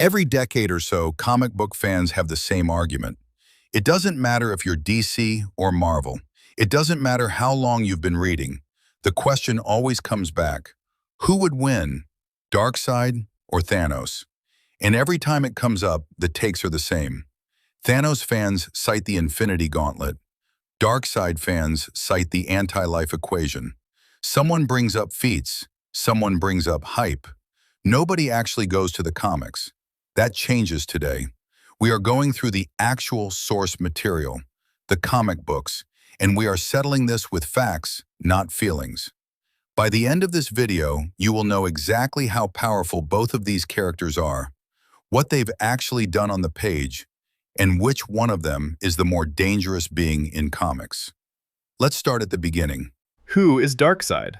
Every decade or so, comic book fans have the same argument. It doesn't matter if you're DC or Marvel. It doesn't matter how long you've been reading. The question always comes back. Who would win, Darkseid or Thanos? And every time it comes up, the takes are the same. Thanos fans cite the Infinity Gauntlet. Darkseid fans cite the anti-life equation. Someone brings up feats. Someone brings up hype. Nobody actually goes to the comics. That changes today. We are going through the actual source material, the comic books, and we are settling this with facts, not feelings. By the end of this video, you will know exactly how powerful both of these characters are, what they've actually done on the page, and which one of them is the more dangerous being in comics. Let's start at the beginning. Who is Darkseid?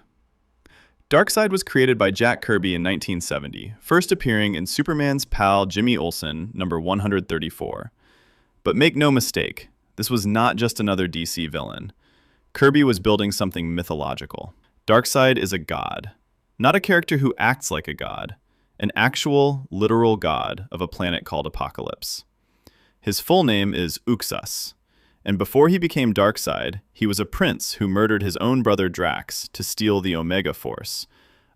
Darkseid was created by Jack Kirby in 1970, first appearing in Superman's pal Jimmy Olsen, number 134. But make no mistake, this was not just another DC villain. Kirby was building something mythological. Darkseid is a god, not a character who acts like a god, an actual, literal god of a planet called Apocalypse. His full name is Uxas, and before he became Darkseid, he was a prince who murdered his own brother Drax to steal the Omega Force,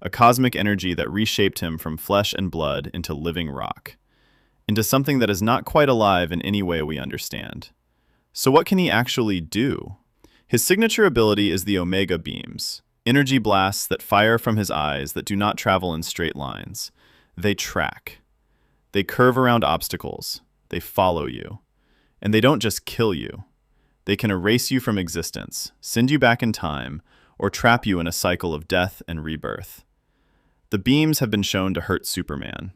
a cosmic energy that reshaped him from flesh and blood into living rock, into something that is not quite alive in any way we understand. So what can he actually do? His signature ability is the Omega Beams, energy blasts that fire from his eyes that do not travel in straight lines. They track. They curve around obstacles. They follow you. And they don't just kill you. They can erase you from existence, send you back in time, or trap you in a cycle of death and rebirth. The beams have been shown to hurt Superman.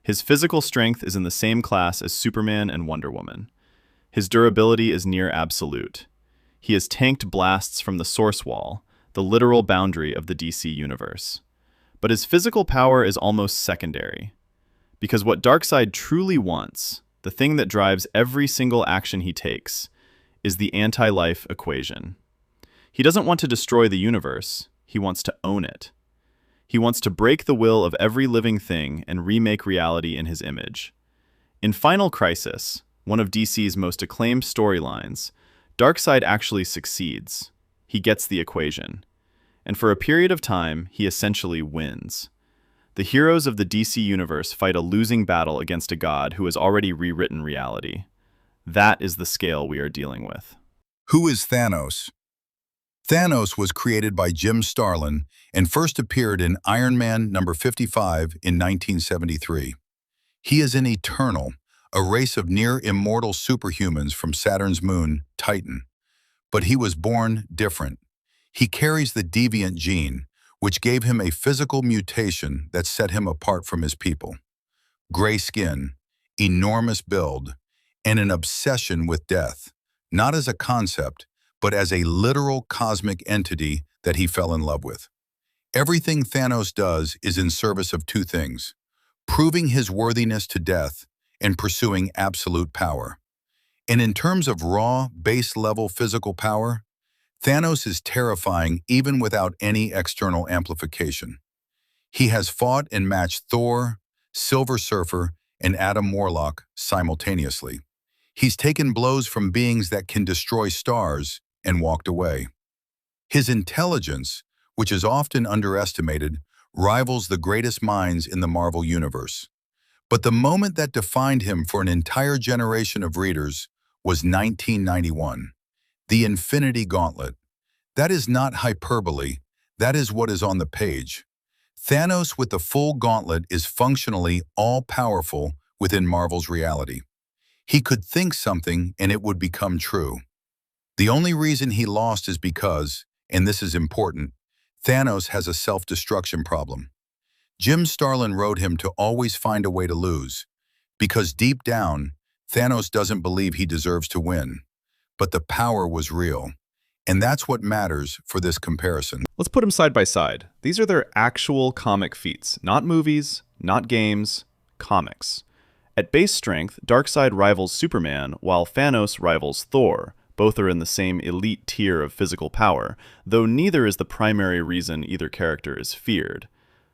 His physical strength is in the same class as Superman and Wonder Woman. His durability is near absolute. He has tanked blasts from the Source Wall, the literal boundary of the DC universe. But his physical power is almost secondary. Because what Darkseid truly wants, the thing that drives every single action he takes, is the anti-life equation. He doesn't want to destroy the universe, he wants to own it. He wants to break the will of every living thing and remake reality in his image. In Final Crisis, one of DC's most acclaimed storylines, Darkseid actually succeeds. He gets the equation. And for a period of time, he essentially wins. The heroes of the DC universe fight a losing battle against a god who has already rewritten reality. That is the scale we are dealing with. Who is Thanos? Thanos was created by Jim Starlin and first appeared in Iron Man number 55 in 1973. He is an Eternal, a race of near-immortal superhumans from Saturn's moon, Titan. But he was born different. He carries the deviant gene, which gave him a physical mutation that set him apart from his people. Gray skin, enormous build, and an obsession with death, not as a concept, but as a literal cosmic entity that he fell in love with. Everything Thanos does is in service of two things: proving his worthiness to death and pursuing absolute power. And in terms of raw, base-level physical power, Thanos is terrifying even without any external amplification. He has fought and matched Thor, Silver Surfer, and Adam Warlock simultaneously. He's taken blows from beings that can destroy stars and walked away. His intelligence, which is often underestimated, rivals the greatest minds in the Marvel Universe. But the moment that defined him for an entire generation of readers was 1991, the Infinity Gauntlet. That is not hyperbole, that is what is on the page. Thanos with the full gauntlet is functionally all-powerful within Marvel's reality. He could think something and it would become true. The only reason he lost is because, and this is important, Thanos has a self-destruction problem. Jim Starlin wrote him to always find a way to lose, because deep down, Thanos doesn't believe he deserves to win. But the power was real. And that's what matters for this comparison. Let's put them side by side. These are their actual comic feats, not movies, not games, comics. At base strength, Darkseid rivals Superman, while Thanos rivals Thor. Both are in the same elite tier of physical power, though neither is the primary reason either character is feared.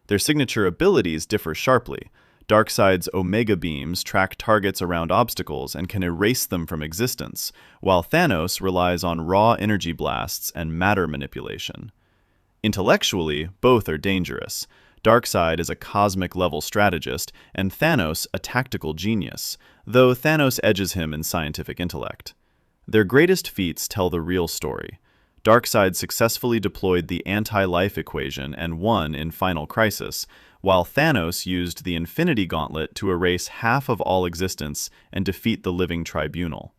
Their signature abilities differ sharply. Darkseid's Omega beams track targets around obstacles and can erase them from existence, while Thanos relies on raw energy blasts and matter manipulation. Intellectually, both are dangerous. Darkseid is a cosmic-level strategist, and Thanos a tactical genius, though Thanos edges him in scientific intellect. Their greatest feats tell the real story. Darkseid successfully deployed the anti-life equation and won in Final Crisis, while Thanos used the Infinity Gauntlet to erase half of all existence and defeat the living tribunal.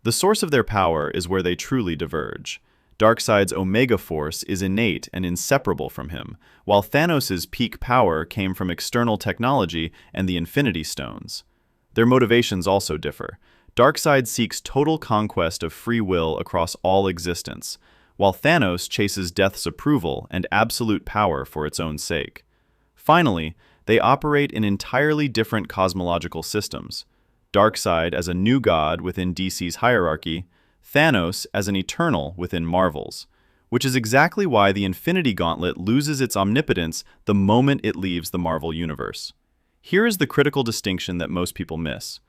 The source of their power is where they truly diverge. Darkseid's Omega Force is innate and inseparable from him, while Thanos' peak power came from external technology and the Infinity Stones. Their motivations also differ. Darkseid seeks total conquest of free will across all existence, while Thanos chases death's approval and absolute power for its own sake. Finally, they operate in entirely different cosmological systems. Darkseid as a new god within DC's hierarchy, Thanos as an eternal within Marvel's, which is exactly why the Infinity Gauntlet loses its omnipotence the moment it leaves the Marvel universe. Here is the critical distinction that most people miss.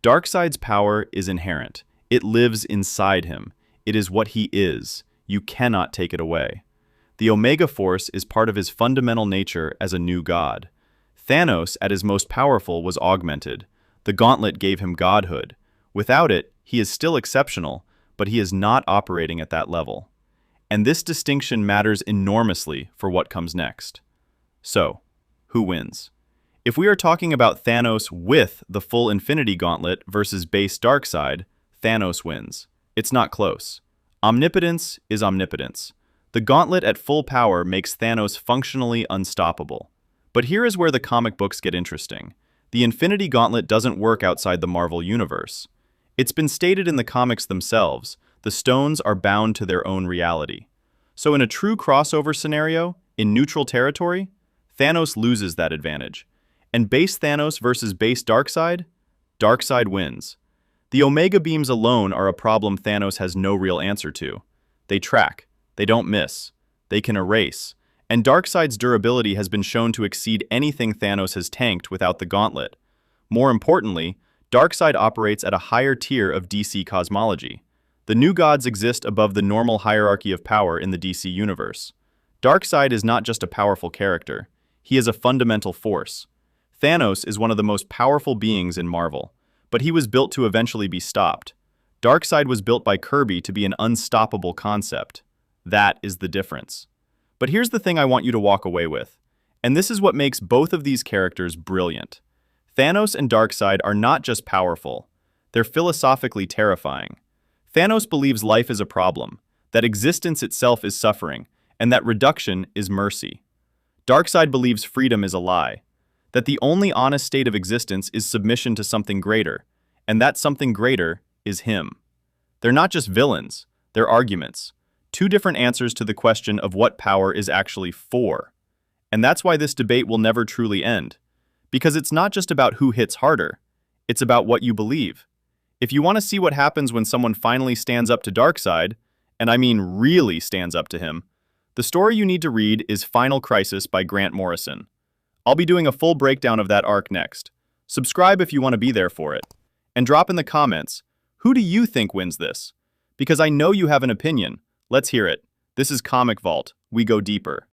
Darkseid's power is inherent. It lives inside him. It is what he is. You cannot take it away. The Omega Force is part of his fundamental nature as a new god. Thanos, at his most powerful, was augmented. The gauntlet gave him godhood. Without it, he is still exceptional, but he is not operating at that level. And this distinction matters enormously for what comes next. So, who wins? If we are talking about Thanos with the full Infinity Gauntlet versus base Darkseid, Thanos wins. It's not close. Omnipotence is omnipotence. The gauntlet at full power makes Thanos functionally unstoppable. But here is where the comic books get interesting. The Infinity Gauntlet doesn't work outside the Marvel universe. It's been stated in the comics themselves, the stones are bound to their own reality. So in a true crossover scenario, in neutral territory, Thanos loses that advantage. And base Thanos versus base Darkseid? Darkseid wins. The Omega beams alone are a problem Thanos has no real answer to. They track. They don't miss. They can erase. And Darkseid's durability has been shown to exceed anything Thanos has tanked without the gauntlet. More importantly, Darkseid operates at a higher tier of DC cosmology. The new gods exist above the normal hierarchy of power in the DC universe. Darkseid is not just a powerful character. He is a fundamental force. Thanos is one of the most powerful beings in Marvel, but he was built to eventually be stopped. Darkseid was built by Kirby to be an unstoppable concept. That is the difference. But here's the thing I want you to walk away with, and this is what makes both of these characters brilliant. Thanos and Darkseid are not just powerful, they're philosophically terrifying. Thanos believes life is a problem, that existence itself is suffering, and that reduction is mercy. Darkseid believes freedom is a lie, that the only honest state of existence is submission to something greater, and that something greater is him. They're not just villains, they're arguments. Two different answers to the question of what power is actually for. And that's why this debate will never truly end. Because it's not just about who hits harder, it's about what you believe. If you want to see what happens when someone finally stands up to Darkseid, and I mean really stands up to him, the story you need to read is Final Crisis by Grant Morrison. I'll be doing a full breakdown of that arc next. Subscribe if you want to be there for it. And drop in the comments, who do you think wins this? Because I know you have an opinion. Let's hear it. This is Comic Vault. We go deeper.